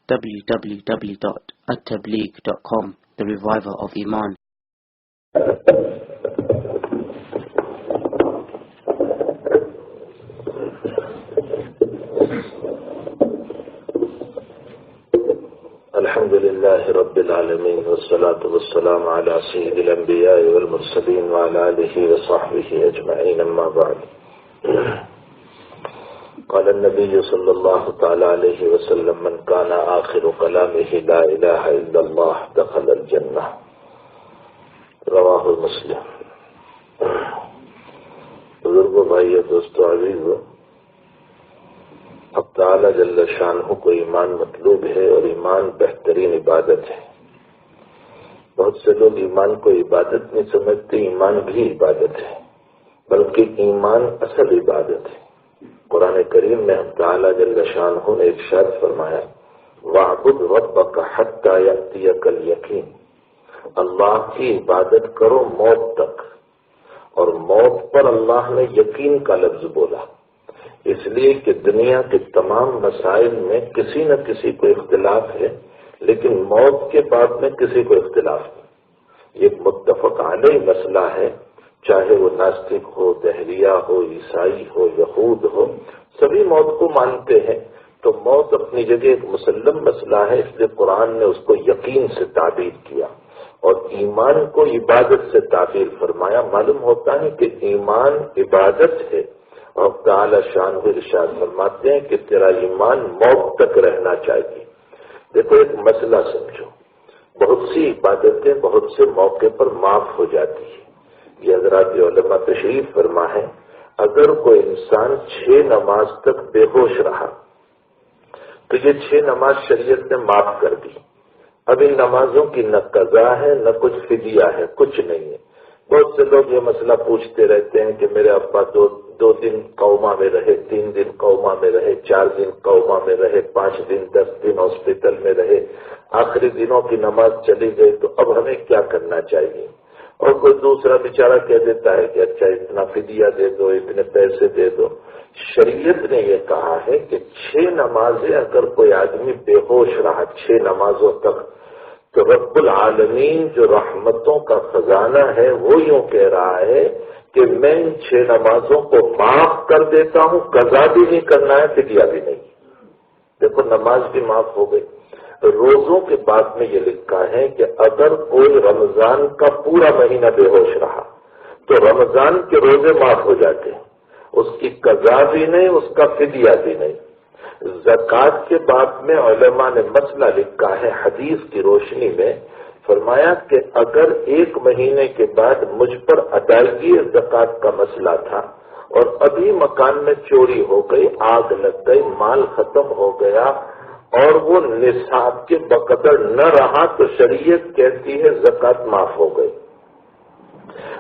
www.attableek.com, the reviver of Iman. الحمد لله رب العالمين والصلاة والسلام على سيد الأنبياء والمرسلين وعلى آله وصحبه أجمعين أما بعد. قال النبي صلى الله تعالى عليه وسلم من كان آخر كلامه لا إله إلا الله دخل الجنة. رواہ مسلم. بزرگوں، بھائیو، دوستو، عزیزو، اب تعالی جل شانہ کو ایمان مطلوب ہے اور ایمان بہترین عبادت ہے. بہت سے لوگ ایمان کو عبادت نہیں سمجھتے. ایمان بھی عبادت ہے، بلکہ ایمان اصل عبادت ہے. قرآن کریم میں تعالی جل شانہ نے ارشاد فرمایا وَاعْبُدْ رَبَّكَ حَتَّى يَأْتِيَكَ الْيَقِينُ. اللہ کی عبادت کرو موت تک. اور موت پر اللہ نے یقین کا لفظ بولا، اس لیے کہ دنیا کے تمام مسائل میں کسی نہ کسی کو اختلاف ہے، لیکن موت کے بعد میں کسی کو اختلاف نہیں. یہ متفق علیہ مسئلہ ہے، چاہے وہ ناستک ہو، دہریہ ہو، عیسائی ہو، یہود ہو، سبھی موت کو مانتے ہیں. تو موت اپنی جگہ ایک مسلم مسئلہ ہے، اس لیے قرآن نے اس کو یقین سے تعبیر کیا اور ایمان کو عبادت سے تعبیر فرمایا. معلوم ہوتا ہے کہ ایمان عبادت ہے، اور تعالی شانہ ارشاد فرماتے ہیں کہ تیرا ایمان موت تک رہنا چاہیے. دیکھو، ایک مسئلہ سمجھو، بہت سی عبادتیں بہت سے موقع پر معاف ہو جاتی ہیں. یہ حضرات علماء تشریف فرما ہے، اگر کوئی انسان 6 نماز تک بے ہوش رہا تو یہ 6 نماز شریعت نے معاف کر دی. اب ان نمازوں کی نہ قضا ہے نہ کچھ فدیہ ہے، کچھ نہیں ہے. بہت سے لوگ یہ مسئلہ پوچھتے رہتے ہیں کہ میرے ابا دو دن کوما میں رہے، 3 دن کوما میں رہے، 4 دن کوما میں رہے، 5 دن 10 دن ہاسپٹل میں رہے، آخری دنوں کی نماز چلی گئی، تو اب ہمیں کیا کرنا چاہیے؟ اور کوئی دوسرا بیچارہ کہہ دیتا ہے کہ اچھا اتنا فدیہ دے دو، اتنے پیسے دے دو. شریعت نے یہ کہا ہے کہ 6 نمازیں اگر کوئی آدمی بے ہوش رہا 6 نمازوں تک، تو رب العالمین جو رحمتوں کا خزانہ ہے وہ یوں کہہ رہا ہے کہ میں ان 6 نمازوں کو معاف کر دیتا ہوں، قضا بھی نہیں کرنا ہے، فدیہ بھی نہیں. دیکھو، نماز بھی معاف ہو گئی. روزوں کے بعد میں یہ لکھا ہے کہ اگر کوئی رمضان کا پورا مہینہ بے ہوش رہا تو رمضان کے روزے معاف ہو جاتے ہیں، اس کی قضا بھی نہیں، اس کا فدیہ بھی نہیں. زکوٰۃ کے بعد میں علماء نے مسئلہ لکھا ہے حدیث کی روشنی میں، فرمایا کہ اگر 1 مہینے کے بعد مجھ پر ادائیگی زکوٰۃ کا مسئلہ تھا اور ابھی مکان میں چوری ہو گئی، آگ لگ گئی، مال ختم ہو گیا اور وہ نصاب کے بقدر نہ رہا، تو شریعت کہتی ہے زکوٰۃ معاف ہو گئی.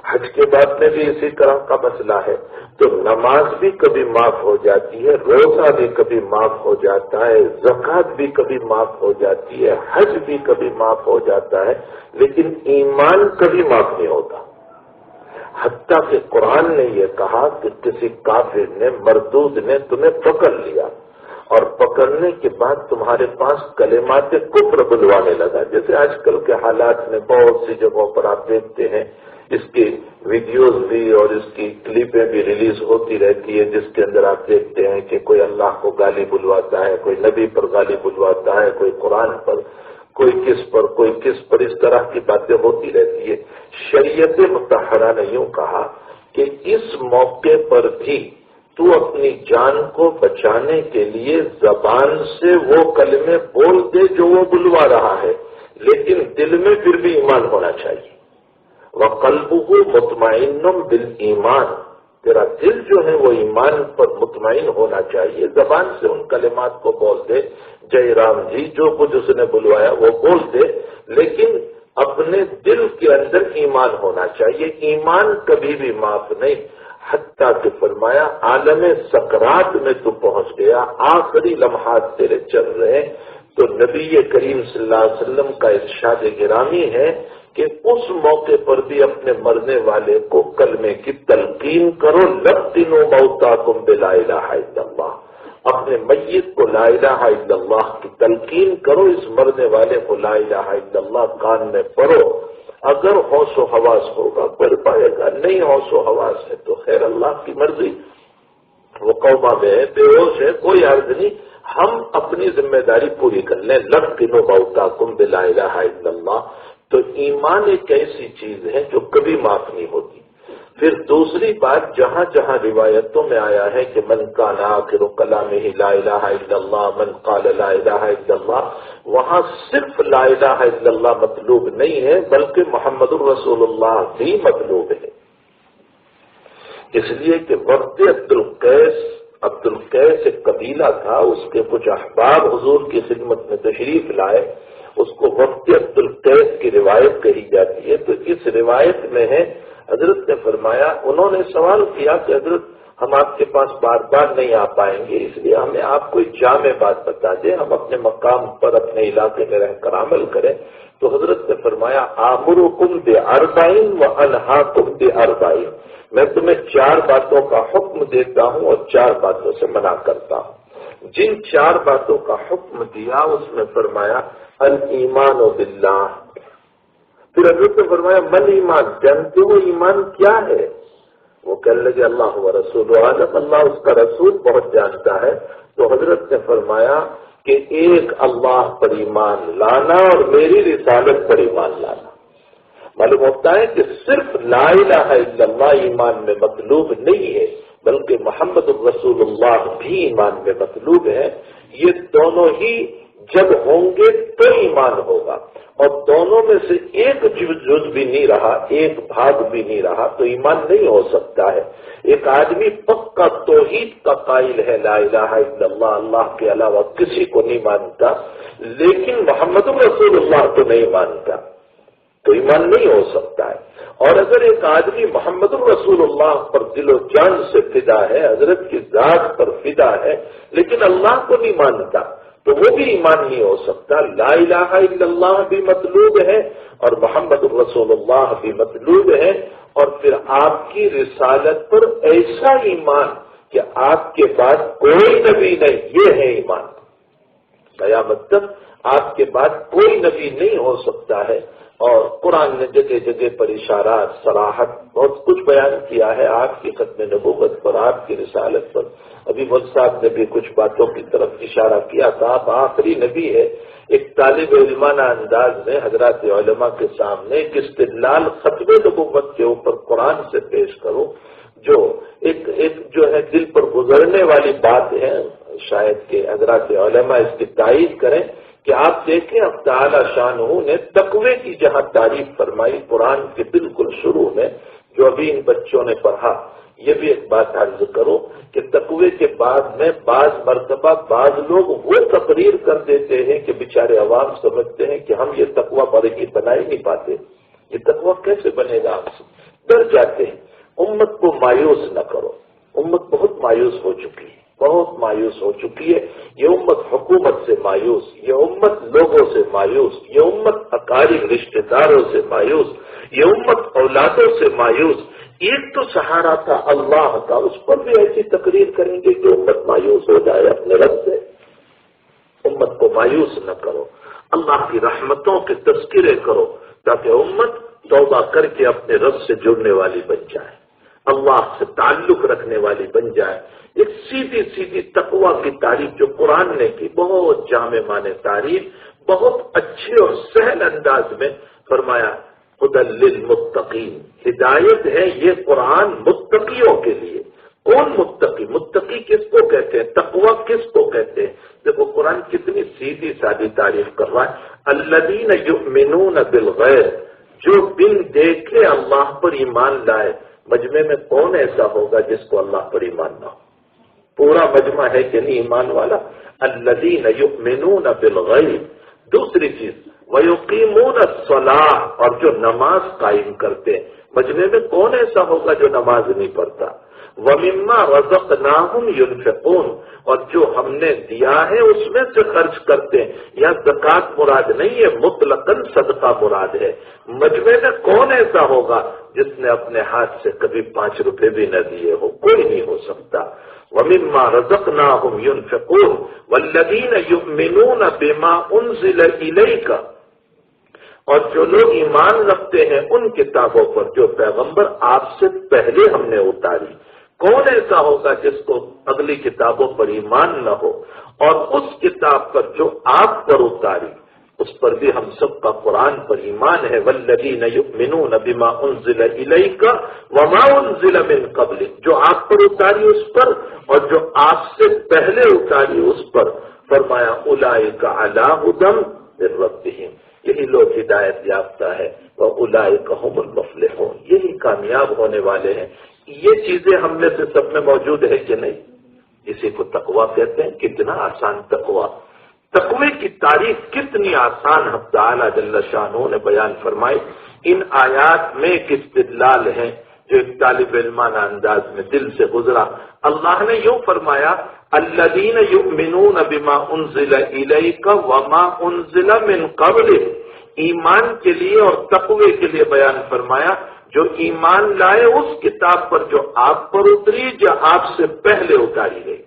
حج کے بعد میں بھی اسی طرح کا مسئلہ ہے. تو نماز بھی کبھی معاف ہو جاتی ہے، روزہ بھی کبھی معاف ہو جاتا ہے، زکوٰۃ بھی کبھی معاف ہو جاتی ہے، حج بھی کبھی معاف ہو جاتا ہے، لیکن ایمان کبھی معاف نہیں ہوتا. حتیٰ کہ قرآن نے یہ کہا کہ کسی کافر نے، مردود نے تمہیں پکڑ لیا اور پکڑنے کے بعد تمہارے پاس کلمات کفر بلوانے لگا، جیسے آج کل کے حالات میں بہت سی جگہوں پر آپ دیکھتے ہیں، اس کی ویڈیوز بھی اور اس کی کلپیں بھی ریلیز ہوتی رہتی ہے، جس کے اندر آپ دیکھتے ہیں کہ کوئی اللہ کو گالی بلواتا ہے، کوئی نبی پر گالی بلواتا ہے، کوئی قرآن پر، کوئی کس پر، اس طرح کی باتیں ہوتی رہتی ہے. شریعت مطہرہ نے یوں کہا کہ اس موقع پر بھی تو اپنی جان کو بچانے کے لیے زبان سے وہ کلمے بول دے جو وہ بلوا رہا ہے، لیکن دل میں پھر بھی ایمان ہونا چاہیے. وَقَلْبُهُ مُطْمَئِنٌ بِالْإِيمَانِ، تیرا دل جو ہے وہ ایمان پر مطمئن ہونا چاہیے. زبان سے ان کلمات کو بول دے، جے رام جی، جو کچھ اس نے بلوایا وہ بول دے، لیکن اپنے دل کے اندر ایمان ہونا چاہیے. ایمان کبھی بھی معاف نہیں. حتیٰ کہ فرمایا عالم سکرات میں تو پہنچ گیا، آخری لمحات تیرے چل رہے، تو نبی کریم صلی اللہ علیہ وسلم کا ارشاد گرامی ہے کہ اس موقع پر بھی اپنے مرنے والے کو کلمے کی تلقین کرو، لقنوا موتاکم بلا الہ الا اللہ، اپنے میت کو لا الہ الا اللہ کی تلقین کرو، اس مرنے والے کو لا الہ الا اللہ کان میں پڑھو، اگر ہوش و حواس ہوگا پڑھ پائے گا، نہیں ہوش و حواس ہے تو خیر اللہ کی مرضی، وہ قوما میں ہے، بے ہوش ہے، کوئی عرض نہیں، ہم اپنی ذمہ داری پوری کر لیں۔ لقنوا موتاکم بلا الہ الا اللہ۔ تو ایمان ایک ایسی چیز ہے جو کبھی معاف نہیں ہوتی۔ پھر دوسری بات، جہاں جہاں روایتوں میں آیا ہے کہ من کان آخر کلامہ لا الہ الا اللہ من قال لا الہ الا اللہ، وہاں صرف لا الہ الا اللہ مطلوب نہیں ہے بلکہ محمد الرسول اللہ بھی مطلوب ہے۔ اس لیے کہ وقت عبد القیس ایک قبیلہ تھا، اس کے کچھ احباب حضور کی خدمت میں تشریف لائے، اس کو وقت عبد القیس کی روایت کہی جاتی ہے۔ تو اس روایت میں ہے، حضرت نے فرمایا، انہوں نے سوال کیا کہ حضرت ہم آپ کے پاس بار بار نہیں آ پائیں گے، اس لیے ہمیں آپ کوئی جامع بات بتا دیں، ہم اپنے مقام پر اپنے علاقے میں رہ کر عمل کریں۔ تو حضرت نے فرمایا آمرکم باربعین وانہاکم باربعین، میں تمہیں 4 باتوں کا حکم دیتا ہوں اور 4 باتوں سے منع کرتا ہوں۔ جن 4 باتوں کا حکم دیا اس میں فرمایا الایمان باللہ۔ پھر حضرت نے فرمایا من ایمان، جانتے ہو ایمان کیا ہے؟ وہ کہنے لگے اللہ و رسول عالم، اللہ اس کا رسول بہت جانتا ہے۔ تو حضرت نے فرمایا کہ ایک اللہ پر ایمان لانا اور میری رسالت پر ایمان لانا۔ معلوم ہوتا ہے کہ صرف لا الہ الا اللہ ایمان میں مطلوب نہیں ہے بلکہ محمد الرسول اللہ بھی ایمان میں مطلوب ہے۔ یہ دونوں ہی جب ہوں گے تو ایمان ہوگا، اور دونوں میں سے ایک جز بھی نہیں رہا، ایک بھاگ بھی نہیں رہا تو ایمان نہیں ہو سکتا ہے۔ ایک آدمی پکا توحید کا قائل ہے، لا الہ الا اللہ، اللہ کے علاوہ کسی کو نہیں مانتا، لیکن محمد الرسول اللہ تو نہیں مانتا، تو ایمان نہیں ہو سکتا ہے۔ اور اگر ایک آدمی محمد الرسول اللہ پر دل و جان سے فدا ہے، حضرت کی ذات پر فدا ہے، لیکن اللہ کو نہیں مانتا تو وہ بھی ایمان نہیں ہو سکتا۔ لا الہ الا اللہ بھی مطلوب ہے اور محمد الرسول اللہ بھی مطلوب ہے، اور پھر آپ کی رسالت پر ایسا ایمان کہ آپ کے بعد کوئی نبی نہیں، یہ ہے ایمان۔ قیامت تک آپ کے بعد کوئی نبی نہیں ہو سکتا ہے۔ اور قرآن نے جگہ جگہ پر اشارات، صراحت، بہت کچھ بیان کیا ہے آپ کی ختم نبوت پر، آپ کی رسالت پر۔ ابھی مفتی صاحب نے بھی کچھ باتوں کی طرف اشارہ کیا تھا، آپ آخری نبی ہے۔ ایک طالب علمانہ انداز میں حضرات علماء کے سامنے ایک استدلال ختم نبوت کے اوپر قرآن سے پیش کرو، جو ایک جو ہے دل پر گزرنے والی بات ہے، شاید کہ حضرات علماء اس کی تائید کریں کہ آپ دیکھیں اب تعالی شانہ نے تقوی کی جہاں تعریف فرمائی قرآن کے بالکل شروع میں، جو ابھی ان بچوں نے پڑھا۔ یہ بھی ایک بات عرض کرو کہ تقوی کے بعد میں بعض مرتبہ بعض لوگ وہ تقریر کر دیتے ہیں کہ بیچارے عوام سمجھتے ہیں کہ ہم یہ تقوی بڑی بنا ہی نہیں پاتے، یہ تقوی کیسے بنے گا، آپ سے ڈر جاتے ہیں۔ امت کو مایوس نہ کرو، امت بہت مایوس ہو چکی ہے، بہت مایوس ہو چکی ہے۔ یہ امت حکومت سے مایوس، یہ امت لوگوں سے مایوس، یہ امت اقارب رشتہ داروں سے مایوس، یہ امت اولادوں سے مایوس۔ ایک تو سہارا تھا اللہ کا، اس پر بھی ایسی تقریر کریں گے کہ امت مایوس ہو جائے اپنے رب سے۔ امت کو مایوس نہ کرو، اللہ کی رحمتوں کے تذکرے کرو تاکہ امت توبہ کر کے اپنے رب سے جڑنے والی بن جائے، اللہ سے تعلق رکھنے والی بن جائے۔ ایک سیدھی سیدھی تقوی کی تعریف جو قرآن نے کی، بہت جامع معنی تعریف، بہت اچھے اور سہل انداز میں فرمایا، ہدی للمتقین، ہدایت ہے یہ قرآن متقیوں کے لیے۔ کون متقی؟ متقی کس کو کہتے ہیں؟ تقوی کس کو کہتے ہیں؟ دیکھو قرآن کتنی سیدھی سادی تعریف کر رہا ہے، الذین یؤمنون بالغیب، جو بن دیکھے اللہ پر ایمان لائے۔ مجمع میں کون ایسا ہوگا جس کو اللہ پر ایمان نہ ہو؟ پورا مجمع ہے کہ نہیں ایمان والا؟ الذین یؤمنون بالغیب۔ دوسری چیز وَيُقِيمُونَ الصَّلَاةَ، اور جو نماز قائم کرتے ہیں۔ مجمع میں کون ایسا ہوگا جو نماز نہیں پڑھتا؟ وَمِمَّا رَزَقْنَاهُمْ يُنْفِقُونَ، اور جو ہم نے دیا ہے اس میں سے خرچ کرتے ہیں۔ یا زکوٰۃ مراد نہیں ہے، مطلقاً صدقہ مراد ہے۔ مجمع میں کون ایسا ہوگا جس نے اپنے ہاتھ سے کبھی 5 روپے بھی نہ دیے ہو؟ کوئی نہیں ہو سکتا۔ وَمِمَّا رَزَقْنَاهُمْ يُنْفِقُونَ وَالَّذِينَ يُؤْمِنُونَ بِمَا أُنزِلَ إِلَيْكَ، اور جو لوگ ایمان رکھتے ہیں ان کتابوں پر جو پیغمبر آپ سے پہلے ہم نے اتاری. کون ایسا ہوگا جس کو اگلی کتابوں پر ایمان نہ ہو، اور اس کتاب پر جو آپ پر اتاری اس پر بھی ہم سب کا قرآن پر ایمان ہے. والذین یؤمنون بما انزل الیک وما انزل من قبلک، جو آپ پر اتاری اس پر اور جو آپ سے پہلے اتاری اس پر. فرمایا اولئک علی ھدی من ربہم، یہی لوگ ہدایت یافتہ ہے. واولئک ھم المفلحون، یہی کامیاب ہونے والے ہیں. یہ چیزیں ہم میں سے سب میں موجود ہے کہ نہیں؟ اسی کو تقویٰ کہتے ہیں. کتنا آسان تقویٰ، تقوی کی تعریف کتنی آسان حق تعالی جل شانہ نے بیان فرمائی. ان آیات میں ایک استدلال ہے جو ایک طالب علمانہ انداز میں دل سے گزرا. اللہ نے یوں فرمایا الذین یؤمنون بما انزل الیک وما انزل من قبلک، ایمان کے لیے اور تقوی کے لیے بیان فرمایا جو ایمان لائے اس کتاب پر جو آپ پر اتری جو آپ سے پہلے اتاری گئی.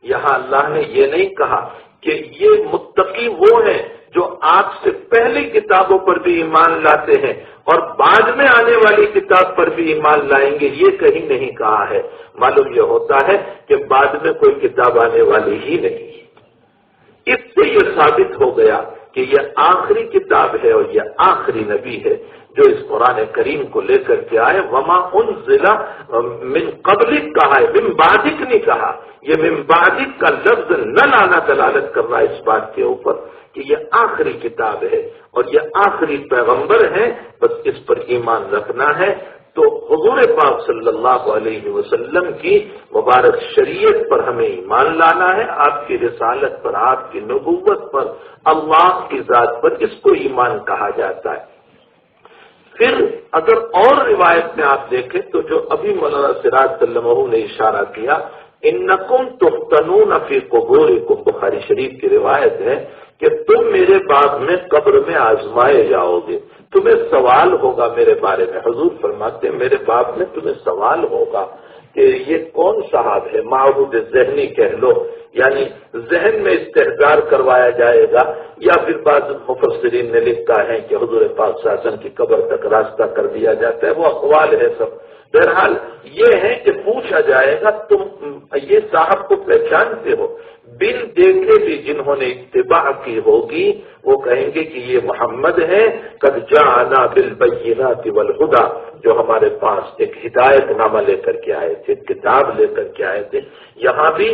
یہاں اللہ نے یہ نہیں کہا کہ یہ متقی وہ ہیں جو آپ سے پہلی کتابوں پر بھی ایمان لاتے ہیں اور بعد میں آنے والی کتاب پر بھی ایمان لائیں گے، یہ کہیں نہیں کہا ہے. معلوم یہ ہوتا ہے کہ بعد میں کوئی کتاب آنے والی ہی نہیں. اس سے یہ ثابت ہو گیا کہ یہ آخری کتاب ہے اور یہ آخری نبی ہے جو اس قرآن کریم کو لے کر کے آئے. وما انزل من قبلک کہا ہے، من بعدک نہیں کہا. یہ من بعدک کا لفظ نہ لانا دلالت کر رہا ہے اس بات کے اوپر کہ یہ آخری کتاب ہے اور یہ آخری پیغمبر ہے، بس اس پر ایمان رکھنا ہے. تو حضور پاک صلی اللہ علیہ وسلم کی مبارک شریعت پر ہمیں ایمان لانا ہے، آپ کی رسالت پر، آپ کی نبوت پر، اللہ کی ذات پر، اس کو ایمان کہا جاتا ہے. پھر اگر اور روایت میں آپ دیکھیں تو جو ابھی مولانا سراج سلمہ نے اشارہ کیا انکم تفتنون فی قبورکم، بخاری شریف کی روایت ہے کہ تم میرے بعد میں قبر میں آزمائے جاؤ گے، تمہیں سوال ہوگا میرے بارے میں. حضور فرماتے ہیں میرے بعد میں تمہیں سوال ہوگا کہ یہ کون صاحب ہے، معبود ذہنی کہہ لو، یعنی ذہن میں استحضار کروایا جائے گا، یا پھر بعض مفسرین نے لکھا ہے کہ حضور پاک صلی اللہ علیہ وسلم کی قبر تک راستہ کر دیا جاتا ہے. وہ اقوال ہے سب. بہرحال یہ ہے کہ پوچھا جائے گا تم یہ صاحب کو پہچانتے ہو؟ بن دیکھے بھی جنہوں نے اتباع کی ہوگی وہ کہیں گے کہ یہ محمد ہے، قد جاءنا بالبینات والہدی، جو ہمارے پاس ایک ہدایت نامہ لے کر کے آئے تھے، کتاب لے کر کے آئے تھے. یہاں بھی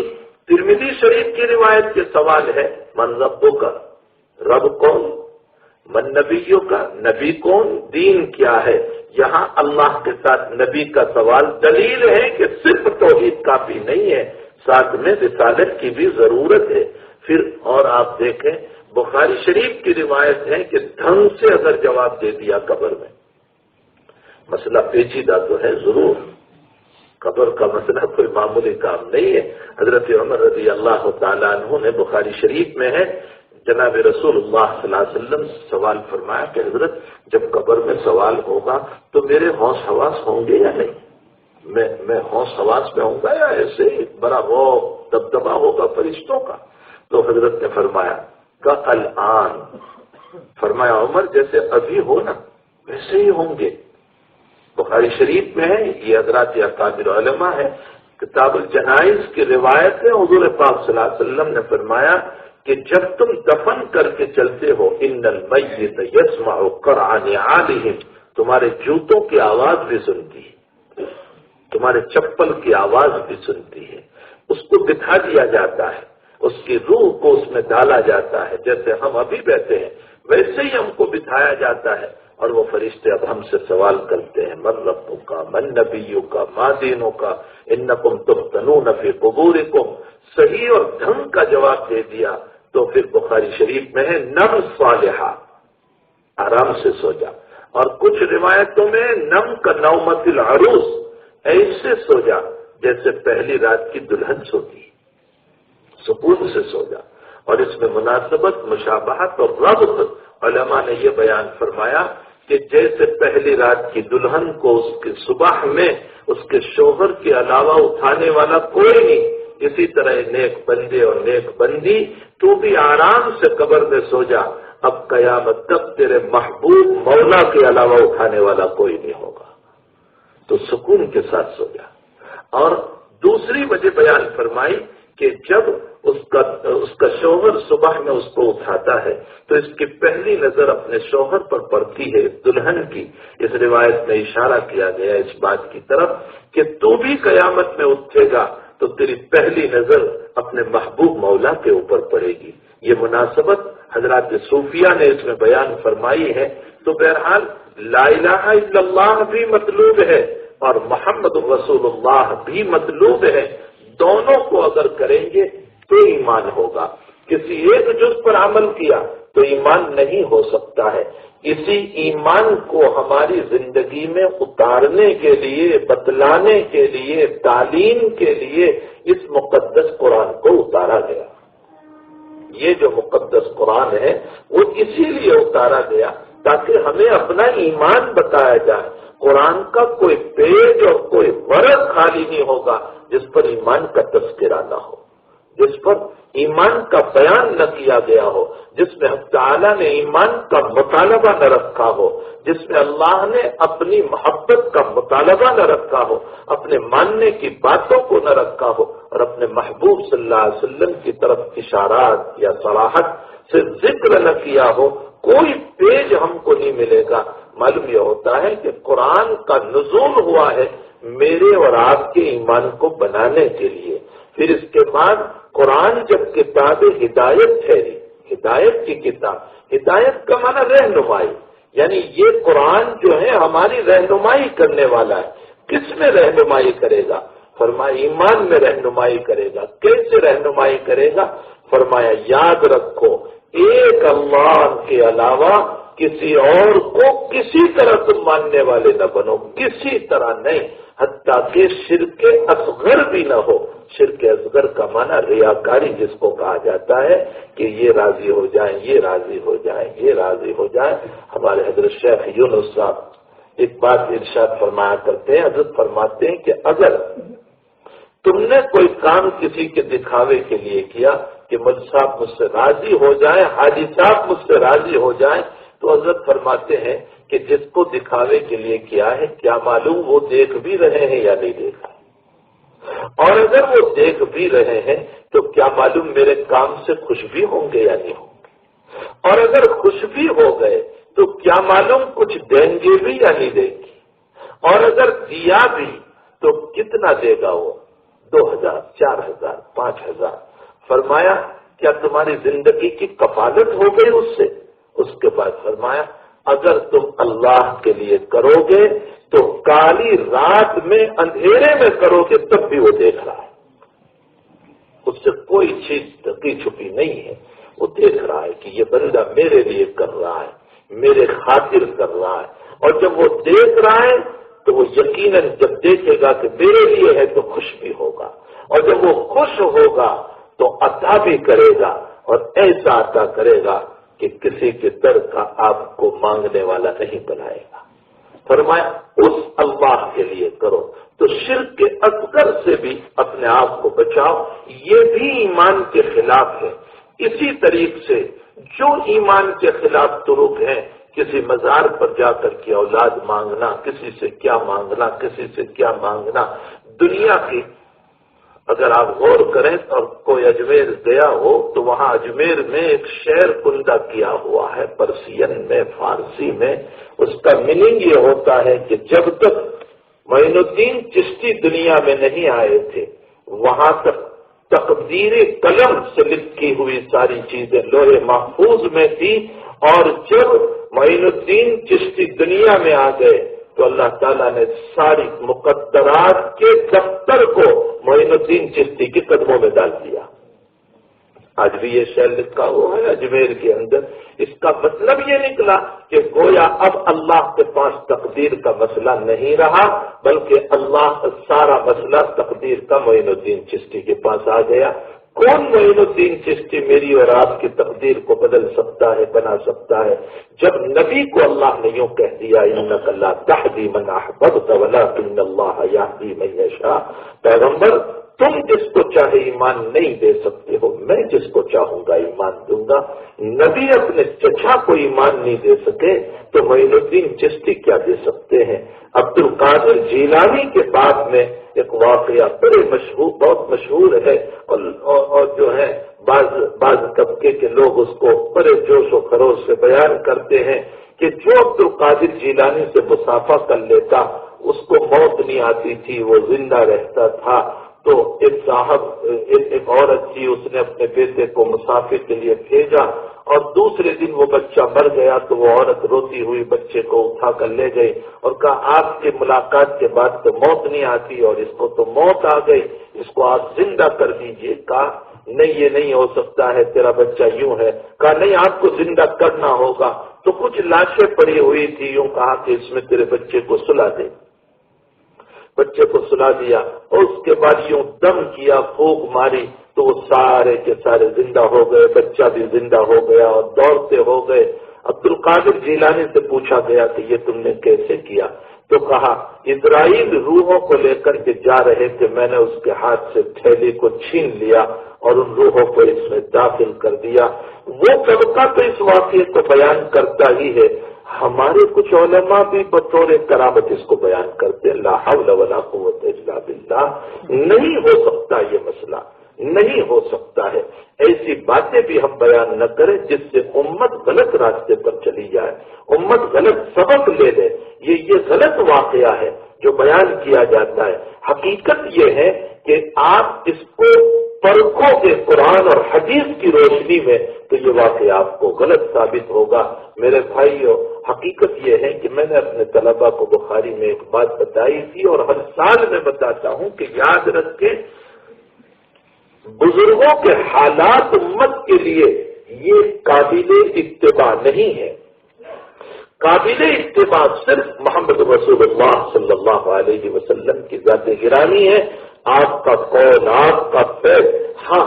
ترمذی شریف کی روایت کے سوال ہے من ربک، رب کون؟ من نبیوں کا، نبی کون؟ دین کیا ہے؟ یہاں اللہ کے ساتھ نبی کا سوال دلیل ہے کہ صرف توحید کافی نہیں ہے، ساتھ میں رسالت کی بھی ضرورت ہے. پھر اور آپ دیکھیں بخاری شریف کی روایت ہے کہ ڈھنگ سے اگر جواب دے دیا قبر میں، مسئلہ پیچیدہ تو ہے ضرور، قبر کا مسئلہ کوئی معمولی کام نہیں ہے. حضرت عمر رضی اللہ تعالیٰ عنہ نے بخاری شریف میں ہے جناب رسول اللہ صلی اللہ علیہ وسلم سوال فرمایا کہ حضرت جب قبر میں سوال ہوگا تو میرے ہوش حواس ہوں گے یا نہیں؟ میں ہوش حواس میں ہوں گا یا ایسے بڑا وہ دبدبا ہوگا فرشتوں کا؟ تو حضرت نے فرمایا کہ الآن، فرمایا عمر جیسے ابھی ہو نا ویسے ہی ہوں گے. بخاری شریف میں ہے، یہ حضرات اکابر علماء ہے، کتاب الجنائز کی روایت ہے. حضور پاک صلی اللہ علیہ وسلم نے فرمایا کہ جب تم دفن کر کے چلتے ہو ان المیت یسمع قرع نعالہم، تمہارے جوتوں کی آواز بھی سنتی ہے، تمہارے چپل کی آواز بھی سنتی ہے. اس کو بٹھا دیا جاتا ہے، اس کی روح کو اس میں ڈالا جاتا ہے، جیسے ہم ابھی بیٹھے ہیں ویسے ہی ہم کو بٹھایا جاتا ہے. اور وہ فرشتے اب ہم سے سوال کرتے ہیں من ربک، من نبیک، ما دینک، انکم تفتنون فی قبورکم. صحیح اور ڈھنگ کا جواب دے دیا تو پھر بخاری شریف میں ہے نم صالحہ، آرام سے سو جا. اور کچھ روایتوں میں نم کا نومت العروس، ایسے سو جا جیسے پہلی رات کی دلہن سوتی، سکون سے سو جا. اور اس میں مناسبت، مشابہت اور ربط، علماء نے یہ بیان فرمایا کہ جیسے پہلی رات کی دلہن کو اس کے صبح میں اس کے شوہر کے علاوہ اٹھانے والا کوئی نہیں، اسی طرح نیک بندے اور نیک بندی تو بھی آرام سے قبر میں سو جا، اب قیامت تک تیرے محبوب مولا کے علاوہ اٹھانے والا کوئی نہیں ہوگا، تو سکون کے ساتھ سو جا۔ اور دوسری وجہ بیان فرمائی کہ جب اس کا شوہر صبح میں اس کو اٹھاتا ہے تو اس کی پہلی نظر اپنے شوہر پر پڑتی ہے دلہن کی۔ اس روایت میں اشارہ کیا گیا اس بات کی طرف کہ تو بھی قیامت میں اٹھے گا تو تیری پہلی نظر اپنے محبوب مولا کے اوپر پڑے گی۔ یہ مناسبت حضرات صوفیہ نے اس میں بیان فرمائی ہے۔ تو بہرحال لا الہ الا اللہ بھی مطلوب ہے اور محمد رسول اللہ بھی مطلوب ہے، دونوں کو اگر کریں گے تو ایمان ہوگا۔ کسی ایک جز پر عمل کیا تو ایمان نہیں ہو سکتا ہے۔ اسی ایمان کو ہماری زندگی میں اتارنے کے لیے، بتلانے کے لیے، تعلیم کے لیے اس مقدس قرآن کو اتارا گیا۔ یہ جو مقدس قرآن ہے وہ اسی لیے اتارا گیا تاکہ ہمیں اپنا ایمان بتایا جائے۔ قرآن کا کوئی پیج اور کوئی ورق خالی نہیں ہوگا جس پر ایمان کا تذکرہ نہ ہو، جس پر ایمان کا بیان نہ کیا گیا ہو، جس میں حق تعالیٰ نے ایمان کا مطالبہ نہ رکھا ہو، جس میں اللہ نے اپنی محبت کا مطالبہ نہ رکھا ہو، اپنے ماننے کی باتوں کو نہ رکھا ہو اور اپنے محبوب صلی اللہ علیہ وسلم کی طرف اشارات یا صراحت سے ذکر نہ کیا ہو، کوئی پیج ہم کو نہیں ملے گا۔ معلوم یہ ہوتا ہے کہ قرآن کا نزول ہوا ہے میرے اور آپ کے ایمان کو بنانے کے لیے۔ پھر اس کے بعد قرآن جب کتاب ہدایت ٹھہری، ہدایت کی کتاب، ہدایت کا معنی رہنمائی، یعنی یہ قرآن جو ہے ہماری رہنمائی کرنے والا ہے۔ کس میں رہنمائی کرے گا؟ فرمایا ایمان میں رہنمائی کرے گا۔ کیسے رہنمائی کرے گا؟ فرمایا یاد رکھو ایک اللہ کے علاوہ کسی اور کو کسی طرح تم ماننے والے نہ بنو، کسی طرح نہیں، حتیٰ کہ شرک اصغر بھی نہ ہو۔ شرک اصغر کا معنی ریاکاری جس کو کہا جاتا ہے کہ یہ راضی ہو جائیں، یہ راضی ہو جائیں، یہ راضی ہو جائیں۔ ہمارے حضرت شیخ یونس صاحب ایک بات ارشاد فرمایا کرتے ہیں، حضرت فرماتے ہیں کہ اگر تم نے کوئی کام کسی کے دکھاوے کے لیے کیا کہ مجھ صاحب مجھ سے راضی ہو جائیں، حاجی صاحب مجھ سے راضی ہو جائیں، تو حضرت فرماتے ہیں کہ جس کو دکھاوے کے لیے کیا ہے کیا معلوم وہ دیکھ بھی رہے ہیں یا نہیں دیکھ رہے، اور اگر وہ دیکھ بھی رہے ہیں تو کیا معلوم میرے کام سے خوش بھی ہوں گے یا نہیں ہوں گے، اور اگر خوش بھی ہو گئے تو کیا معلوم کچھ دیں گے بھی یا نہیں دیں گے، اور اگر دیا بھی تو کتنا دے گا وہ، 2000 4000 5000۔ فرمایا کیا تمہاری زندگی کی کفالت ہو گئی اس سے؟ اس کے بعد فرمایا اگر تم اللہ کے لیے کرو گے تو کالی رات میں اندھیرے میں کرو گے تب بھی وہ دیکھ رہا ہے، اس سے کوئی چیز ڈھکی چھپی نہیں ہے، وہ دیکھ رہا ہے کہ یہ بندہ میرے لیے کر رہا ہے، میرے خاطر کر رہا ہے، اور جب وہ دیکھ رہا ہے تو وہ یقیناً جب دیکھے گا کہ میرے لیے ہے تو خوش بھی ہوگا، اور جب وہ خوش ہوگا تو عطا بھی کرے گا، اور ایسا عطا کرے گا کہ کسی کے در کا آپ کو مانگنے والا نہیں بنائے گا۔ فرمایا اس اللہ کے لیے کرو، تو شرک کے اصغر سے بھی اپنے آپ کو بچاؤ، یہ بھی ایمان کے خلاف ہے۔ اسی طریقے سے جو ایمان کے خلاف طرق ہیں، کسی مزار پر جا کر کے اولاد مانگنا، کسی سے کیا مانگنا، کسی سے کیا مانگنا، دنیا کی اگر آپ غور کریں اور کوئی اجمیر گیا ہو تو وہاں اجمیر میں ایک شعر کندہ کیا ہوا ہے پرسین میں، فارسی میں، اس کا میننگ یہ ہوتا ہے کہ جب تک معین الدین چشتی دنیا میں نہیں آئے تھے وہاں تک تقدیر قلم سے لکھی ہوئی ساری چیزیں لوح محفوظ میں تھی، اور جب معین الدین چشتی دنیا میں آ گئے تو اللہ تعالیٰ نے ساری مقدرات کے دفتر کو معین الدین چشتی کے قدموں میں ڈال دیا۔ آج بھی یہ شعر لکھا ہوا ہے اجمیر کے اندر۔ اس کا مطلب یہ نکلا کہ گویا اب اللہ کے پاس تقدیر کا مسئلہ نہیں رہا، بلکہ اللہ سارا مسئلہ تقدیر کا معین الدین چشتی کے پاس آ گیا۔ کون معین الدین چشتی میری اور آپ کی تقدیر کو بدل سکتا ہے، بنا سکتا ہے؟ جب نبی کو اللہ نے یوں کہہ دیا انک لا تہدی من احببت ولکن اللہ یہدی من یشاء، پیغمبر تم جس کو چاہے ایمان نہیں دے سکتے ہو، میں جس کو چاہوں گا ایمان دوں گا۔ نبی اپنے چچا کو ایمان نہیں دے سکے تو معین الدین چشتی کیا دے سکتے ہیں؟ عبد القادر جیلانی کے بعد میں ایک واقعہ بہت مشہور ہے، اور جو ہے بعض طبقے کے لوگ اس کو بڑے جوش و خروش سے بیان کرتے ہیں کہ جو عبد القادر جیلانی سے مصافحہ کر لیتا اس کو موت نہیں آتی تھی، وہ زندہ رہتا تھا۔ تو ایک عورت تھی، اس نے اپنے بیٹے کو مسافر کے لیے بھیجا اور دوسرے دن وہ بچہ مر گیا تو وہ عورت روتی ہوئی بچے کو اٹھا کر لے گئی اور کہا آپ کی ملاقات کے بعد تو موت نہیں آتی اور اس کو تو موت آ گئی، اس کو آپ زندہ کر دیجئے۔ کہا نہیں یہ نہیں ہو سکتا ہے، تیرا بچہ یوں ہے۔ کہا نہیں آپ کو زندہ کرنا ہوگا۔ تو کچھ لاشیں پڑی ہوئی تھی، یوں کہا کہ اس میں تیرے بچے کو سلا دے۔ بچے کو سلا دیا اور اس کے بعد یوں دم کیا، پھونک ماری تو وہ سارے کے سارے زندہ ہو گئے، بچہ بھی زندہ ہو گیا اور دوڑتے ہو گئے۔ عبد القادر جیلانی سے پوچھا گیا کہ یہ تم نے کیسے کیا؟ تو کہا اسرائیل روحوں کو لے کر کے جا رہے تھے، میں نے اس کے ہاتھ سے تھیلی کو چھین لیا اور ان روحوں کو اس میں داخل کر دیا۔ وہ طبقہ تو اس واقعے کو بیان کرتا ہی ہے، ہمارے کچھ علماء بھی بطور کرامت اس کو بیان کرتے، لا حول ولا قوت الا باللہ۔ نہیں ہو سکتا یہ مسئلہ، نہیں ہو سکتا ہے۔ ایسی باتیں بھی ہم بیان نہ کریں جس سے امت غلط راستے پر چلی جائے، امت غلط سبق لے لے۔ یہ غلط واقعہ ہے جو بیان کیا جاتا ہے۔ حقیقت یہ ہے کہ آپ اس کو پرکھو گے قرآن اور حدیث کی روشنی میں تو یہ واقعہ آپ کو غلط ثابت ہوگا۔ میرے بھائیو، حقیقت یہ ہے کہ میں نے اپنے طلباء کو بخاری میں ایک بات بتائی تھی اور ہر سال میں بتاتا ہوں کہ یاد رکھیں بزرگوں کے حالات امت کے لیے یہ قابل اتباع نہیں ہے۔ قابل اتباع صرف محمد رسول اللہ صلی اللہ علیہ وسلم کی ذات گرامی ہے، آپ کا قول، آپ کا فعل۔ ہاں،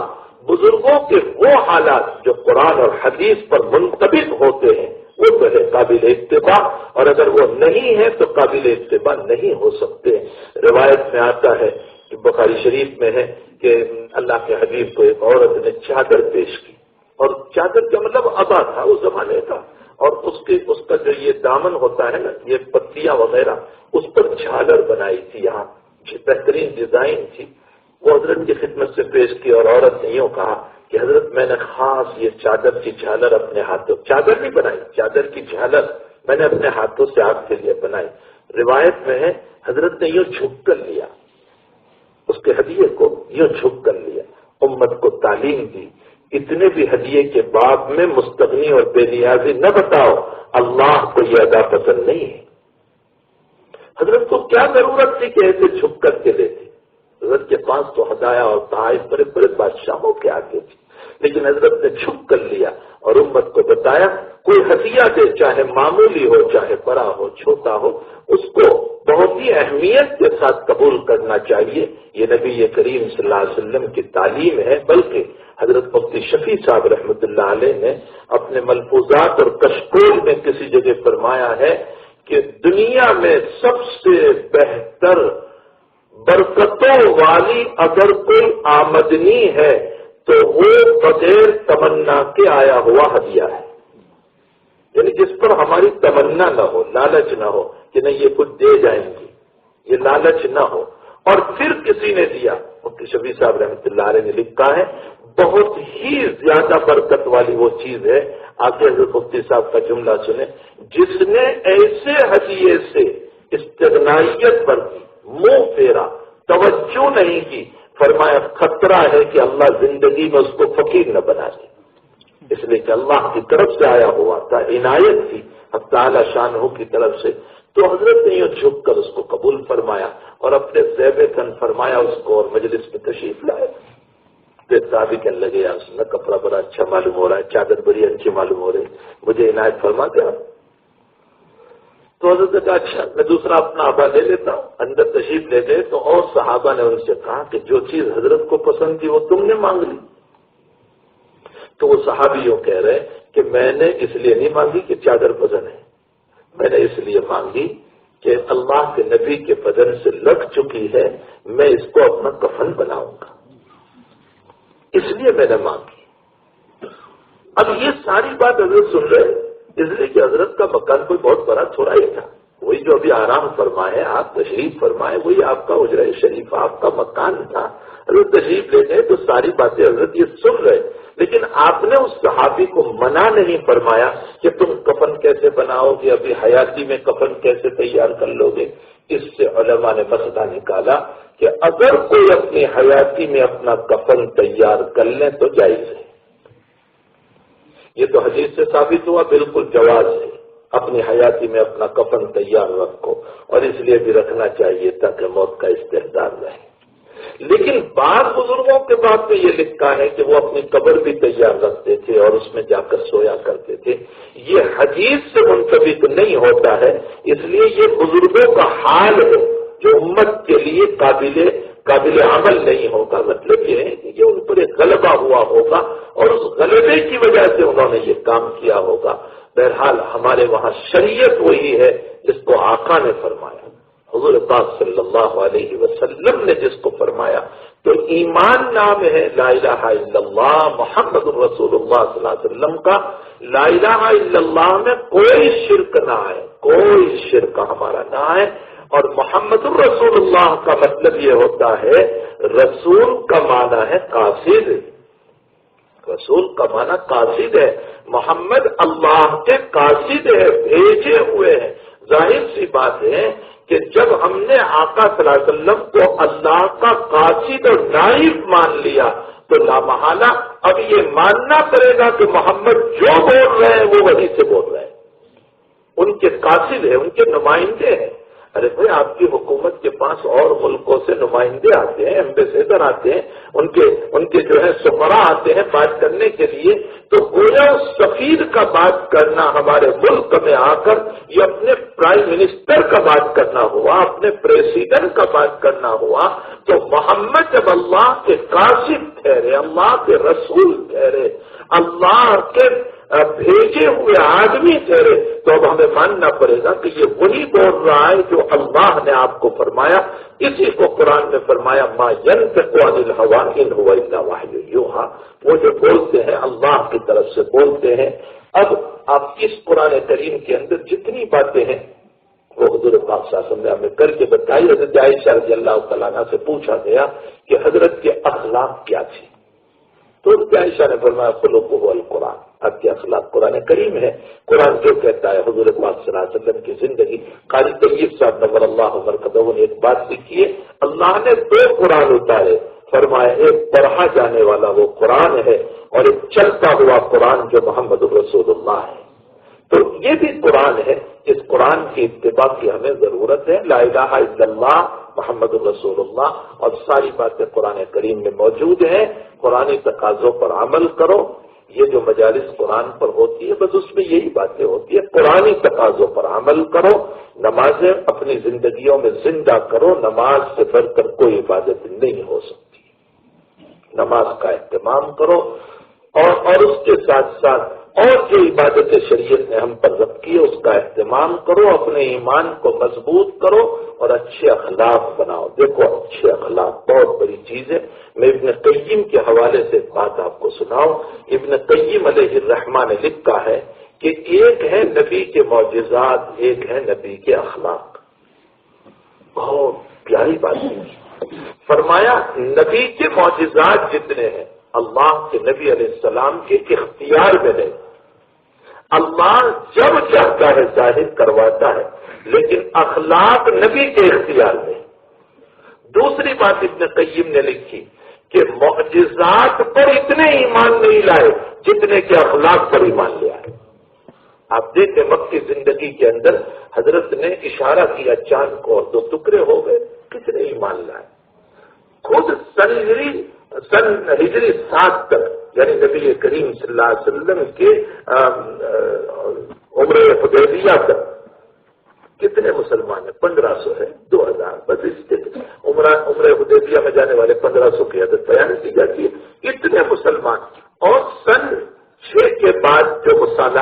بزرگوں کے وہ حالات جو قرآن اور حدیث پر منطبق ہوتے ہیں وہ تو ہے قابل اتباع، اور اگر وہ نہیں ہے تو قابل اتباع نہیں ہو سکتے۔ روایت میں آتا ہے کہ بخاری شریف میں ہے کہ اللہ کے حبیب کو ایک عورت نے چادر پیش کی، اور چادر کا مطلب عبا تھا اس زمانے کا، اور اس کا جو یہ دامن ہوتا ہے نا، یہ پتیاں وغیرہ، اس پر جھالر بنائی تھی، یہاں بہترین ڈیزائن تھی۔ وہ حضرت کی خدمت سے پیش کی اور عورت نے یوں کہا کہ حضرت میں نے خاص یہ چادر کی جھالر اپنے ہاتھوں، چادر نہیں بنائی، چادر کی جھالر میں نے اپنے ہاتھوں سے آپ کے لیے بنائی۔ روایت میں ہے حضرت نے یوں جھک کر لیا، اس کے ہدیے کو یوں جھک کر لیا، امت کو تعلیم دی۔ اتنے بھی ہدیے کے باب میں مستغنی اور بے نیازی نہ بتاؤ، اللہ کو یہ ادا پسند نہیں ہے۔ حضرت کو کیا ضرورت تھی کہ ایسے جھک کر کے دیتے؟ حضرت کے پاس تو ہدایا اور تحائف بڑے بڑے بادشاہوں کے آگے تھی، لیکن حضرت نے جھک کر لیا اور امت کو بتایا کوئی ہدیہ دے، چاہے معمولی ہو چاہے بڑا ہو چھوٹا ہو، اس کو بہت ہی اہمیت کے ساتھ قبول کرنا چاہیے۔ یہ نبی کریم صلی اللہ علیہ وسلم کی تعلیم ہے، بلکہ حضرت مفتی شفیع صاحب رحمۃ اللہ علیہ نے اپنے ملفوظات اور کشکول میں کسی جگہ فرمایا ہے کہ دنیا میں سب سے بہتر برکتوں والی اگر کوئی آمدنی ہے تو وہ بغیر تمنا کے آیا ہوا ہدیہ ہے، یعنی جس پر ہماری تمنا نہ ہو، لالچ نہ ہو کہ نہیں یہ کچھ دے جائیں گی، یہ لالچ نہ ہو، اور پھر کسی نے دیا۔ مفتی شفیع صاحب رحمۃ اللہ علیہ نے لکھا ہے بہت ہی زیادہ برکت والی وہ چیز ہے، آگے حضرت مفتی صاحب کا جملہ سنیں، جس نے ایسے ہدیے سے استغنائیت برتی، منہ پھیرا، توجہ نہیں کی، فرمایا خطرہ ہے کہ اللہ زندگی میں اس کو فقیر نہ بنا دے، اس لیے کہ اللہ کی طرف سے آیا ہوا تھا، عنایت تھی حق تعالی شانہ کی طرف سے۔ تو حضرت نے یہ جھک کر اس کو قبول فرمایا اور اپنے زیب تن فرمایا اس کو اور مجلس میں تشریف لائے۔ صحابی کہنے لگے یار سننا کپڑا بڑا اچھا معلوم ہو رہا ہے، چادر بڑی اچھی معلوم ہو رہی، مجھے عنایت فرما دے آپ۔ تو حضرت نے کہا اچھا میں دوسرا اپنا آبا لے لیتا ہوں۔ اندر تشریف لے گئے تو اور صحابہ نے ان سے کہا کہ جو چیز حضرت کو پسند تھی وہ تم نے مانگ لی، تو وہ صحابی یوں کہہ رہے کہ میں نے اس لیے نہیں مانگی کہ چادر بدن ہے، میں نے اس لیے مانگی کہ اللہ کے نبی کے بدن سے لگ چکی ہے، میں اس کو اپنا کفن بناؤں گا، اس لیے میں نے مانگی۔ اب یہ ساری بات حضرت سن رہے، اس لیے کہ حضرت کا مکان کوئی بہت بڑا تھوڑا ہی تھا، وہی جو ابھی آرام فرمائے، آپ تشریف فرمائے، وہی آپ کا حجرہ شریف، آپ کا مکان تھا۔ حضرت تشریف لے گئے تو ساری باتیں حضرت یہ سن رہے، لیکن آپ نے اس صحابی کو منع نہیں فرمایا کہ تم کفن کیسے بناؤ گے، ابھی حیاتی میں کفن کیسے تیار کر لو گے۔ اس سے علماء نے مسئلہ نکالا کہ اگر کوئی اپنی حیاتی میں اپنا کفن تیار کر لیں تو جائز ہے، یہ تو حدیث سے ثابت ہوا، بالکل جواز ہے، اپنی حیاتی میں اپنا کفن تیار رکھو، اور اس لیے بھی رکھنا چاہیے تاکہ موت کا استحضار رہے۔ لیکن بعض بزرگوں کے بات میں یہ لکھا ہے کہ وہ اپنی قبر بھی تیار رکھتے تھے اور اس میں جا کر سویا کرتے تھے، یہ حدیث سے منطبق نہیں ہوتا ہے، اس لیے یہ بزرگوں کا حال ہے جو امت کے لیے قابل عمل نہیں ہوگا۔ مطلب یہ ہے کہ یہ ان پر ایک غلبہ ہوا ہوگا اور اس غلبے کی وجہ سے انہوں نے یہ کام کیا ہوگا۔ بہرحال ہمارے وہاں شریعت وہی ہے جس کو آقا نے فرمایا، حضور پاک صلی اللہ علیہ وسلم نے جس کو فرمایا۔ تو ایمان نام ہے لا الہ الا اللہ محمد الرسول اللہ صلی اللہ علیہ وسلم کا، لا الہ الا اللہ میں کوئی شرک نہ آئے، کوئی شرک ہمارا نہ آئے۔ اور محمد الرسول اللہ کا مطلب یہ ہوتا ہے، رسول کا معنی ہے قاصد، رسول کا معنی قاصد ہے، محمد اللہ کے قاصد ہے، بھیجے ہوئے ہیں۔ ظاہر سی بات ہے کہ جب ہم نے آقا صلی اللہ علیہ وسلم کو اللہ کا قاصد اور نائب مان لیا تو لامحالہ اب یہ ماننا پڑے گا کہ محمد جو بول رہے ہیں وہ وہی سے بول رہے ہیں، ان کے قاصد ہیں، ان کے نمائندے ہیں۔ ارے بھائی آپ کی حکومت کے پاس اور ملکوں سے نمائندے آتے ہیں، ایمبیسیڈر آتے ہیں، ان کے جو ہے سفراء آتے ہیں بات کرنے کے لیے، تو گویا سفیر کا بات کرنا ہمارے ملک میں آ کر یہ اپنے پرائم منسٹر کا بات کرنا ہوا، اپنے پریسیڈنٹ کا بات کرنا ہوا، تو محمد جب اللہ کے قاصد ٹھہرے، اللہ کے رسول ٹھہرے، اللہ کے بھیجے ہوئے آدمی ٹھہرے، تو اب ہمیں ماننا پڑے گا کہ یہ وہی بول رہا ہے جو اللہ نے آپ کو فرمایا۔ اسی کو قرآن میں فرمایا ما ينطق عن الهوى ان هو الا وحی یوحی، وہ جو بولتے ہیں اللہ کی طرف سے بولتے ہیں۔ اب آپ اس قرآن کریم کے اندر جتنی باتیں ہیں وہ حضور پاک صلی اللہ علیہ وسلم نے ہمیں کر کے بتائی۔ حضرت عائشہ رضی اللہ تعالیٰ عنہ سے پوچھا گیا کہ حضرت کے اخلاق کیا تھے، تو حضرت عائشہ نے فرمایا خلقہ القرآن، آپ کے اخلاق قرآن کریم ہے۔ قرآن جو کہتا ہے، حضور پاک صلی اللہ علیہ وسلم کی زندگی۔ قاری طیب صاحب نور اللہ مرکزہ نے ایک بات لکھی ہے، اللہ نے دو قرآن اتارے، فرمایا ایک پڑھا جانے والا وہ قرآن ہے اور ایک چلتا ہوا قرآن جو محمد رسول اللہ ہے۔ تو یہ بھی قرآن ہے، اس قرآن کی اتباع کی ہمیں ضرورت ہے۔ لا الہ الا اللہ محمد رسول اللہ اور ساری باتیں قرآن کریم میں موجود ہیں۔ قرآنی تقاضوں پر عمل کرو۔ یہ جو مجالس قرآن پر ہوتی ہے بس اس میں یہی باتیں ہوتی ہے، قرآنی تقاضوں پر عمل کرو، نمازیں اپنی زندگیوں میں زندہ کرو۔ نماز سے بڑھ کر کوئی عبادت نہیں ہو سکتی، نماز کا اہتمام کرو، اور اس کے ساتھ ساتھ اور جو عبادت شریعت نے ہم پر رکھ کی ہے اس کا اہتمام کرو، اپنے ایمان کو مضبوط کرو اور اچھے اخلاق بناؤ۔ دیکھو اچھے اخلاق بہت بڑی چیز ہے۔ میں ابن قیم کے حوالے سے بات آپ کو سناؤں۔ ابن قیم علیہ الرحمہ نے لکھا ہے کہ ایک ہے نبی کے معجزات، ایک ہے نبی کے اخلاق۔ بہت پیاری بات ہے۔ فرمایا نبی کے معجزات جتنے ہیں اللہ کے نبی علیہ السلام کے اختیار میں ہے، اللہ جب چاہتا ہے ظاہر کرواتا ہے، لیکن اخلاق نبی کے اختیار میں۔ دوسری بات ابن قیم نے لکھی کہ معجزات پر اتنے ایمان نہیں لائے جتنے کے اخلاق پر ایمان لے آئے۔ آپ دیکھیں مکی زندگی کے اندر حضرت نے اشارہ کیا چاند کو اور دو ٹکڑے ہو گئے، کتنے ایمان لائے۔ خود سن ہجری 7 تک یعنی نبی کریم صلی اللہ علیہ وسلم کے عمر حدیبیہ تک کتنے مسلمان ہیں؟ 1500 ہے، 2000 بس اس کے عمر حدیبیہ میں جانے والے 1500 کی عدد بیان کی جاتی ہے، اتنے مسلمان۔ اور سن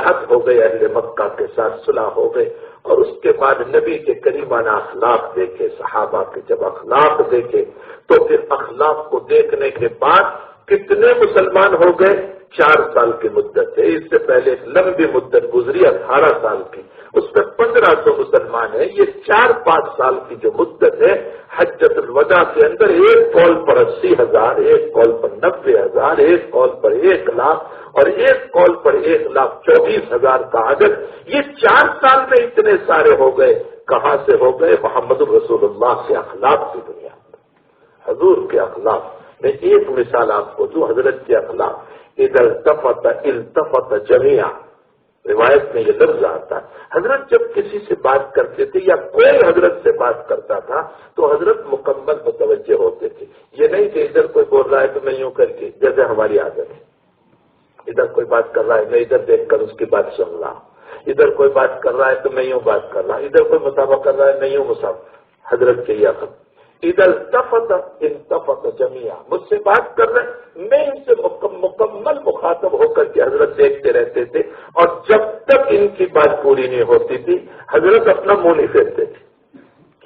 مصالحت ہو گئی، اہل مکہ کے ساتھ صلح ہو گئے، اور اس کے بعد نبی کے کریمانہ اخلاق دیکھے، صحابہ کے جب اخلاق دیکھے تو پھر اخلاق کو دیکھنے کے بعد کتنے مسلمان ہو گئے؟ 4 سال کی مدت ہے، اس سے پہلے ایک لمبی مدت گزری 18 سال کی، اس میں 1500 مسلمان ہیں۔ یہ 4-5 سال کی جو مدت ہے حجۃ الوداع کے اندر ایک قول پر 80,000، ایک قول پر 90,000، ایک قول پر 1 لاکھ اور ایک قول پر 1,24,000 کا عدد، یہ 4 سال میں اتنے سارے ہو گئے۔ کہاں سے ہو گئے؟ محمد رسول اللہ کے اخلاق کی بنیاد پر، حضور کے اخلاق۔ میں ایک مثال آپ کو دوں، حضرت کے اخلاق، اذا التفت جميعا، روایت میں یہ لفظ آتا ہے، حضرت جب کسی سے بات کرتے تھے یا کوئی حضرت سے بات کرتا تھا تو حضرت مکمل متوجہ ہوتے تھے۔ یہ نہیں کہ ادھر کوئی بول رہا ہے تو میں یوں کر کے، جیسے ہماری عادت ہے، ادھر کوئی بات کر رہا ہے میں ادھر دیکھ کر اس کی بات سن رہا ہوں، ادھر کوئی بات کر رہا ہے تو میں یوں بات کر رہا ہوں، ادھر کوئی مسابقہ کر رہا ہے میں یوں مسابقہ۔ حضرت کے یہ عقل، اذا التفت جميعا، مجھ سے بات کر رہے میں ان سے مکمل مخاطب ہو کر کے حضرت دیکھتے رہتے تھے، اور جب تک ان کی بات پوری نہیں ہوتی تھی حضرت اپنا منہ نہیں پھیرتے تھے۔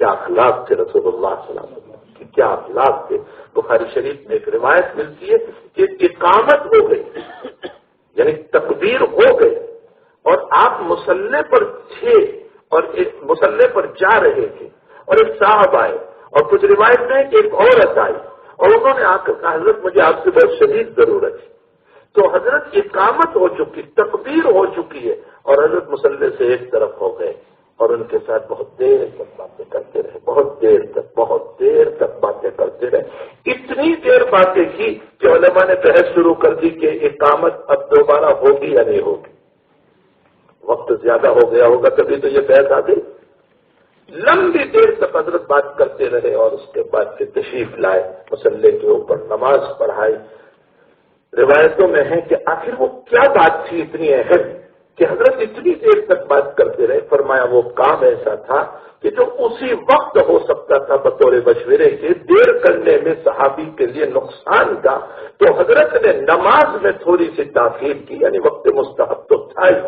کیا اخلاق تھے رسول اللہ صلی اللہ علیہ وسلم کی، کیا اخلاق تھے۔ بخاری شریف میں ایک روایت ملتی ہے کہ اقامت ہو گئی، یعنی تکبیر ہو گئی، اور آپ مصلی پر تھے اور مصلی پر جا رہے تھے، اور ایک صاحب آئے، اور کچھ روایت میں کہ ایک عورت آئی اور انہوں نے آ کر کہا حضرت مجھے آپ سے بہت شدید ضرورت ہے۔ تو حضرت اقامت ہو چکی، تکبیر ہو چکی ہے، اور حضرت مصلی سے ایک طرف ہو گئے اور ان کے ساتھ بہت دیر تک باتیں کرتے رہے، بہت دیر تک باتیں کرتے رہے۔ اتنی دیر باتیں کی کہ علماء نے بحث شروع کر دی کہ اقامت اب دوبارہ ہوگی یا نہیں ہوگی۔ وقت زیادہ ہو گیا ہوگا تبھی تو یہ بحث آ گئی۔ لمبی دیر تک حضرت بات کرتے رہے اور اس کے بعد پھر تشریف لائے، مصلی کے اوپر نماز پڑھائی۔ روایتوں میں ہے کہ آخر وہ کیا بات تھی اتنی اہم کہ حضرت اتنی دیر تک بات کرتے رہے۔ فرمایا وہ کام ایسا تھا کہ جو اسی وقت ہو سکتا تھا بطور مشورے کے، دیر کرنے میں صحابی کے لیے نقصان کا، تو حضرت نے نماز میں تھوڑی سی تاخیر کی، یعنی وقت مستحب تو تھا ہی،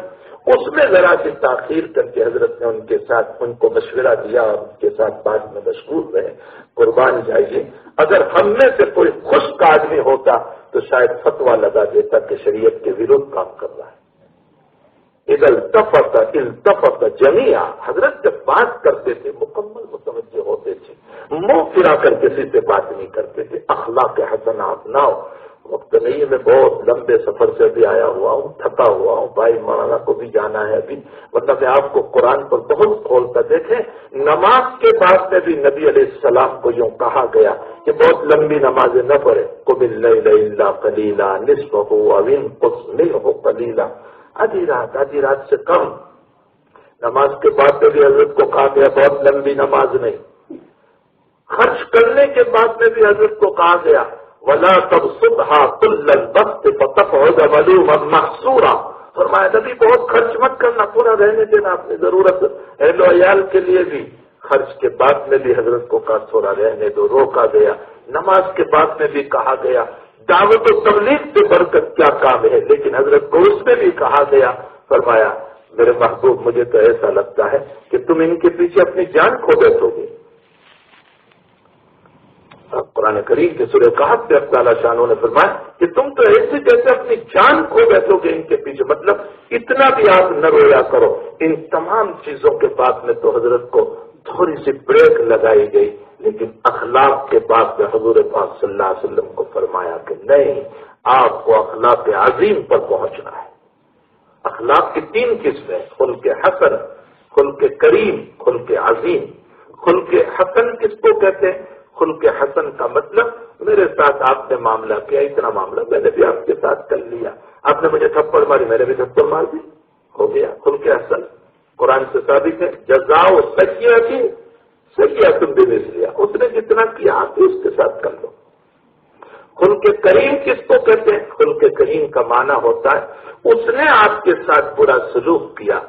اس میں ذرا سی تاخیر کر کے حضرت نے ان کے ساتھ ان کو مشورہ دیا اور ان کے ساتھ بعد میں مشغول رہے۔ قربان جائیے، اگر ہم میں سے کوئی خشک آدمی ہوتا تو شاید فتویٰ لگا دیتا کہ شریعت کے ورودھ کام کر رہا ہے۔ اذا التفت جميعا، حضرت جب بات کرتے تھے مکمل متوجہ ہوتے تھے، منہ پھرا کر کسی سے بات نہیں کرتے تھے۔ اخلاق حسنات نہ ہو، وقت نہیں ہے، میں بہت لمبے سفر سے بھی آیا ہوا ہوں، تھکا ہوا ہوں، بھائی مولانا کو بھی جانا ہے ابھی، مطلب میں آپ کو قرآن پر بہت کھول کر دیکھیں، نماز کے بعد میں بھی نبی علیہ السلام کو یوں کہا گیا کہ بہت لمبی نمازیں نہ پڑھے، قم اللیل الا قلیلا نصفہ او انقص منہ قلیلا، آدھی رات سے کم۔ نماز کے بعد میں بھی حضرت کو کہا گیا بہت لمبی نماز نہیں۔ خرچ کرنے کے بعد میں بھی حضرت کو کہا گیا وَلَا تَبْسُطْهَا كُلَّ الْبَسْطِ فَتَقْعُدَ مَلُومًا مَحْسُورًا، فرمایا نبی بہت خرچ مت کرنا، پورا رہنے دینا، اپنی ضرورت اہل و عیال کے لیے بھی۔ خرچ کے بعد میں بھی حضرت کو کہا تھوڑا رہنے دو، روکا گیا۔ نماز کے بعد میں بھی کہا گیا۔ دعوت و تبلیغ سے برکت کیا کام ہے، لیکن حضرت کو اس میں بھی کہا گیا، فرمایا میرے محبوب مجھے تو ایسا لگتا ہے کہ تم ان کے پیچھے اپنی جان کھو بیٹھو گے۔ قرآن کریم کے سورہ کہف میں اللہ تعالیٰ شانوں نے فرمایا کہ تم تو ایسے جیسے اپنی جان کھو بیٹھو گے ان کے پیچھے، مطلب اتنا بھی آپ نہ رویا کرو۔ ان تمام چیزوں کے بعد میں تو حضرت کو تھوڑی سی بریک لگائی گئی، لیکن اخلاق کے بعد میں حضور پاک صلی اللہ علیہ وسلم کو فرمایا کہ نہیں، آپ کو اخلاق عظیم پر پہنچنا ہے۔ اخلاق کی 3 قسمیں، خلق حسن، خلق کریم، خلق عظیم۔ خلق حسن کس کو کہتے ہیں؟ خلق حسن کا مطلب میرے ساتھ آپ نے معاملہ کیا، اتنا معاملہ میں نے بھی آپ کے ساتھ کر لیا، آپ نے مجھے تھپڑ ماری میں نے بھی تھپڑ مار دی، ہو گیا خلق حسن۔ قرآن سے ثابت ہے جزاء سیئۃ سیئۃ بمثلھا، اس نے جتنا کیا آپ بھی اس کے ساتھ کر لو۔ خلق کریم کس کو کہتے ہیں؟ خلق کریم کا معنی ہوتا ہے اس نے آپ کے ساتھ برا سلوک کیا،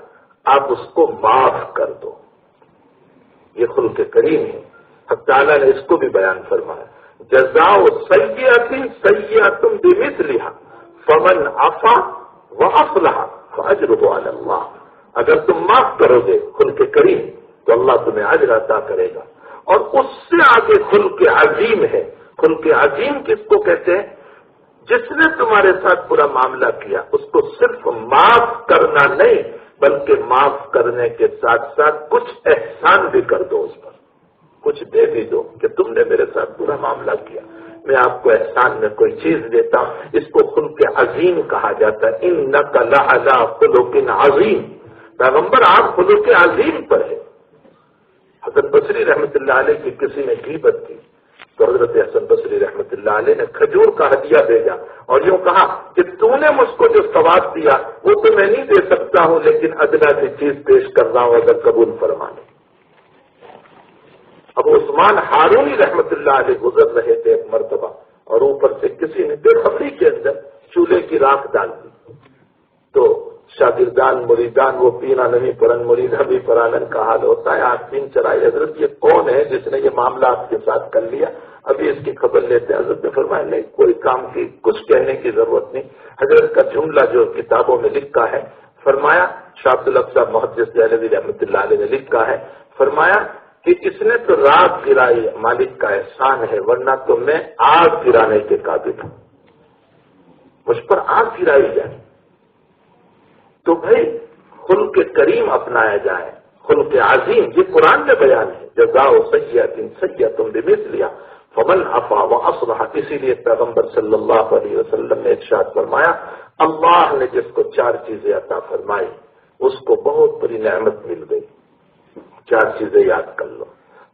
آپ اس کو معاف کر دو، یہ خلق کریم ہے۔ حق تعالیٰ نے اس کو بھی بیان فرمایا جزاء سیئۃ سیئۃ بمثلھا فمن عفا واصلح، فاجرہ علی اللہ، اگر تم معاف کرو گے خلق کریم تو اللہ تمہیں اجر عطا کرے گا۔ اور اس سے آگے خلق عظیم ہے۔ خلق عظیم کس کو کہتے ہیں؟ جس نے تمہارے ساتھ پورا معاملہ کیا اس کو صرف معاف کرنا نہیں بلکہ معاف کرنے کے ساتھ ساتھ کچھ احسان بھی کر دو، اس پر کچھ دے بھی دو کہ تم نے میرے ساتھ پورا معاملہ کیا، میں آپ کو احسان میں کوئی چیز دیتا ہوں۔ اس کو خلق عظیم کہا جاتا ہے۔ انک لعلی خلق عظیم، پیغمبر آپ خلق عظیم پر ہے۔ حسن بصری رحمۃ اللہ علیہ کی کسی نے غیبت کی تو حضرت حسن بصری رحمۃ اللہ علیہ نے کھجور کا ہدیہ بھیجا اور یوں کہا کہ تو نے مجھ کو جو ثواب دیا وہ تو میں نہیں دے سکتا ہوں، لیکن ادنا سی چیز پیش کر رہا ہوں اگر قبول فرمانے۔ اب عثمان ہارونی رحمۃ اللہ علیہ گزر رہے تھے ایک مرتبہ اور اوپر سے کسی نے بے خبری کے اندر چولہے کی راکھ ڈال دی تو شاگردان مریدان وہ پینا نہیں پرن مریدہ بھی پرانن کا حال ہوتا ہے۔ آپ پین چرائے حضرت یہ کون ہے جس نے یہ معاملہ آپ کے ساتھ کر لیا، ابھی اس کی خبر لیتے ہیں۔ حضرت نے فرمایا نہیں کوئی کام کی کچھ کہنے کی ضرورت نہیں۔ حضرت کا جملہ جو کتابوں میں لکھا ہے، فرمایا شاہ عبدالحق صاحب محدث دہلوی رحمۃ اللہ علیہ نے لکھا ہے، فرمایا کہ اس نے تو راگ گرائی، مالک کا احسان ہے، ورنہ تو میں آگ گرانے کے قابل ہوں، مجھ پر آگ گرائی جائے۔ تو بھائی خلق کریم اپنایا جائے، خلق عظیم، یہ قرآن میں بیان ہے۔ جزاء سیئۃ سیئۃ بمثلھا فمن عفا واصلح، اسی لیے پیغمبر صلی اللہ علیہ وسلم نے ارشاد فرمایا اللہ نے جس کو 4 چیزیں عطا فرمائی اس کو بہت بڑی نعمت مل گئی۔ 4 چیزیں یاد کر لو۔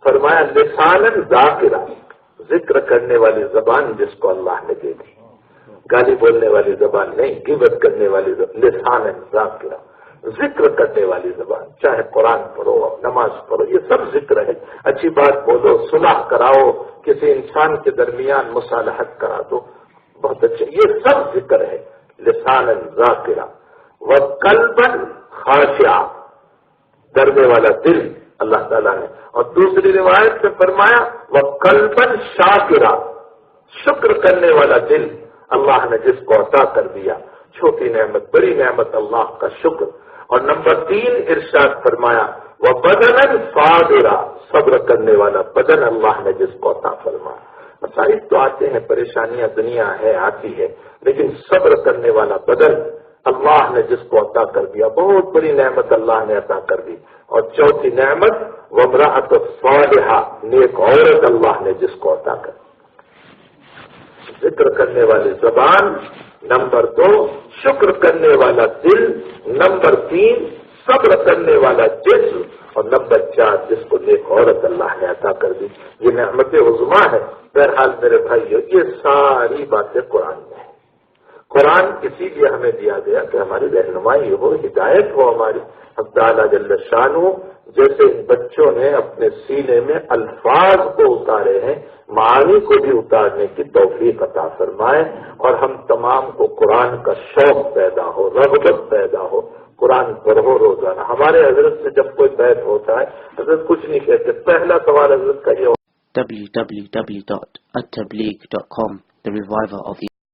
فرمایا لسانا ذاکرا، ذکر کرنے والی زبان جس کو اللہ نے دے دی، گالی بولنے والی زبان نہیں، غیبت کرنے والی زبان، لسانا ذاکرا، ذکر کرنے والی زبان، چاہے قرآن پڑھو نماز پڑھو، یہ سب ذکر ہے۔ اچھی بات بولو، صلح کراؤ، کسی انسان کے درمیان مصالحت کرا دو، بہت اچھا، یہ سب ذکر ہے۔ لسانا ذاکرا وقلبا خاشعا، ڈرنے والا دل اللہ تعالیٰ نے، اور دوسری روایت میں فرمایا وقلبا شاکرا، شکر کرنے والا دل اللہ نے جس کو عطا کر دیا، چھوٹی نعمت بڑی نعمت اللہ کا شکر۔ اور نمبر 3 ارشاد فرمایا وبدنا صابرا، صبر کرنے والا بدن اللہ نے جس کو عطا فرمایا۔ مسائل تو آتے ہیں، پریشانیاں دنیا ہے آتی ہے، لیکن صبر کرنے والا بدن اللہ نے جس کو عطا کر دیا، بہت بڑی نعمت اللہ نے عطا کر دی۔ اور چوتھی نعمت وامرأۃ صالحہ، نیک عورت اللہ نے جس کو عطا کر دی۔ ذکر کرنے والی زبان، نمبر 2 شکر کرنے والا دل، نمبر 3 صبر کرنے والا جسم، اور نمبر 4 جس کو نیک عورت اللہ نے عطا کر دی۔ یہ نعمت عظما ہے۔ بہرحال میرے بھائیو، یہ ساری باتیں قرآن میں ہیں۔ قرآن اسی لیے ہمیں دیا گیا کہ ہماری رہنمائی ہو، ہدایت ہو ہماری۔ اب تعالیٰ جل شانہ جیسے ان بچوں نے اپنے سینے میں الفاظ کو اتارے ہیں، معانی کو بھی اتارنے کی توفیق عطا فرمائے، اور ہم تمام کو قرآن کا شوق پیدا ہو، رغبت پیدا ہو، قرآن پڑھو روزانہ۔ ہمارے حضرت سے جب کوئی بیت ہوتا ہے حضرت کچھ نہیں کہتے، پہلا سوال حضرت کا یہ www.attableek.com, the reviver of